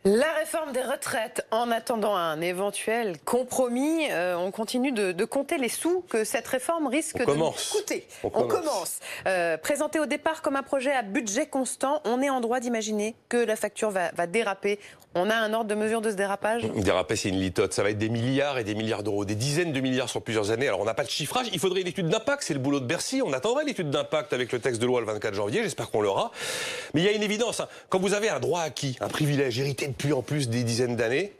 La réforme des retraites, en attendant un éventuel compromis, on continue de compter les sous que cette réforme risque de nous coûter. On commence. Présenté au départ comme un projet à budget constant, on est en droit d'imaginer que la facture va déraper. On a un ordre de mesure de ce dérapage? Déraper, c'est une litote. Ça va être des milliards et des milliards d'euros, des dizaines de milliards sur plusieurs années. Alors, on n'a pas de chiffrage. Il faudrait une étude d'impact. C'est le boulot de Bercy. On attendrait l'étude d'impact avec le texte de loi le 24 janvier. J'espère qu'on l'aura. Mais il y a une évidence. Quand vous avez un droit acquis, un privilège hérité depuis en plus des dizaines d'années,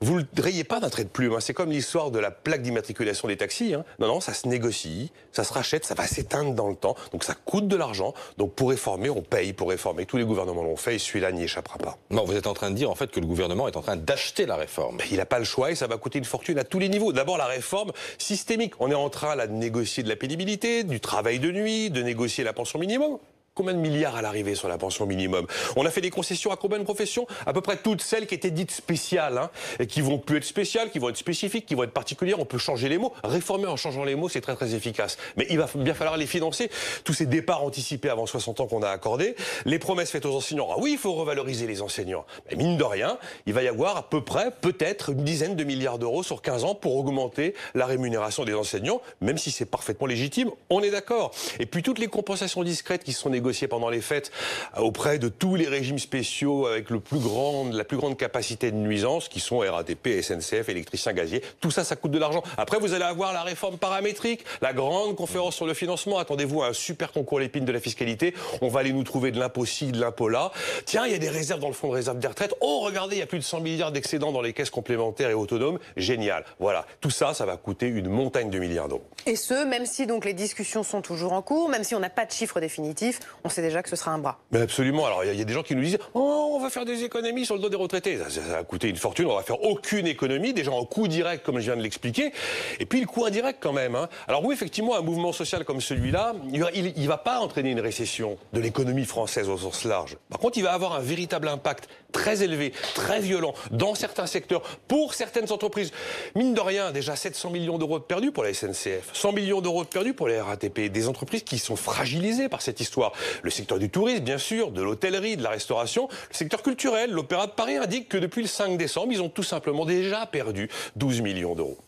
vous ne le rayez pas d'un trait de plume. C'est comme l'histoire de la plaque d'immatriculation des taxis. Non, non, ça se négocie, ça se rachète, ça va s'éteindre dans le temps. Donc ça coûte de l'argent. Donc pour réformer, on paye pour réformer. Tous les gouvernements l'ont fait et celui-là n'y échappera pas. Non, vous êtes en train de dire en fait que le gouvernement est en train d'acheter la réforme. Il n'a pas le choix et ça va coûter une fortune à tous les niveaux. D'abord la réforme systémique. On est en train là de négocier de la pénibilité, du travail de nuit, de négocier la pension minimum. Combien de milliards à l'arrivée sur la pension minimum? On a fait des concessions à combien de professions? À peu près toutes celles qui étaient dites spéciales, et qui vont plus être spéciales, qui vont être spécifiques, qui vont être particulières. On peut changer les mots. Réformer en changeant les mots, c'est très très efficace. Mais il va bien falloir les financer. Tous ces départs anticipés avant 60 ans qu'on a accordés, les promesses faites aux enseignants. Ah oui, il faut revaloriser les enseignants. Mais mine de rien, il va y avoir à peu près, peut-être, une dizaine de milliards d'euros sur 15 ans pour augmenter la rémunération des enseignants, même si c'est parfaitement légitime. On est d'accord. Et puis toutes les compensations discrètes qui sont négociées pendant les fêtes auprès de tous les régimes spéciaux avec la plus grande capacité de nuisance qui sont RATP, SNCF, électriciens, gaziers. Tout ça, ça coûte de l'argent. Après, vous allez avoir la réforme paramétrique, la grande conférence sur le financement. Attendez-vous à un super concours l'épine de la fiscalité. On va aller nous trouver de l'impôt ci, de l'impôt là. Tiens, il y a des réserves dans le fonds de réserve des retraites. Oh, regardez, il y a plus de 100 milliards d'excédents dans les caisses complémentaires et autonomes. Génial. Voilà. Tout ça, ça va coûter une montagne de milliards d'euros. Et ce, même si donc les discussions sont toujours en cours, même si on n'a pas de chiffre définitif, on sait déjà que ce sera un bras. Mais absolument. Alors, il y a des gens qui nous disent « Oh, on va faire des économies sur le dos des retraités. » Ça va coûter une fortune. On va faire aucune économie. Déjà en coût direct, comme je viens de l'expliquer. Et puis, le coût indirect, quand même. Alors oui, effectivement, un mouvement social comme celui-là, il va pas entraîner une récession de l'économie française au sens large. Par contre, il va avoir un véritable impact très élevé, très violent, dans certains secteurs, pour certaines entreprises. Mine de rien, déjà 700 millions d'euros de perdus pour la SNCF, 100 millions d'euros de perdus pour la RATP. Des entreprises qui sont fragilisées par cette histoire. Le secteur du tourisme, bien sûr, de l'hôtellerie, de la restauration, le secteur culturel, l'Opéra de Paris indique que depuis le 5 décembre, ils ont tout simplement déjà perdu 12 millions d'euros.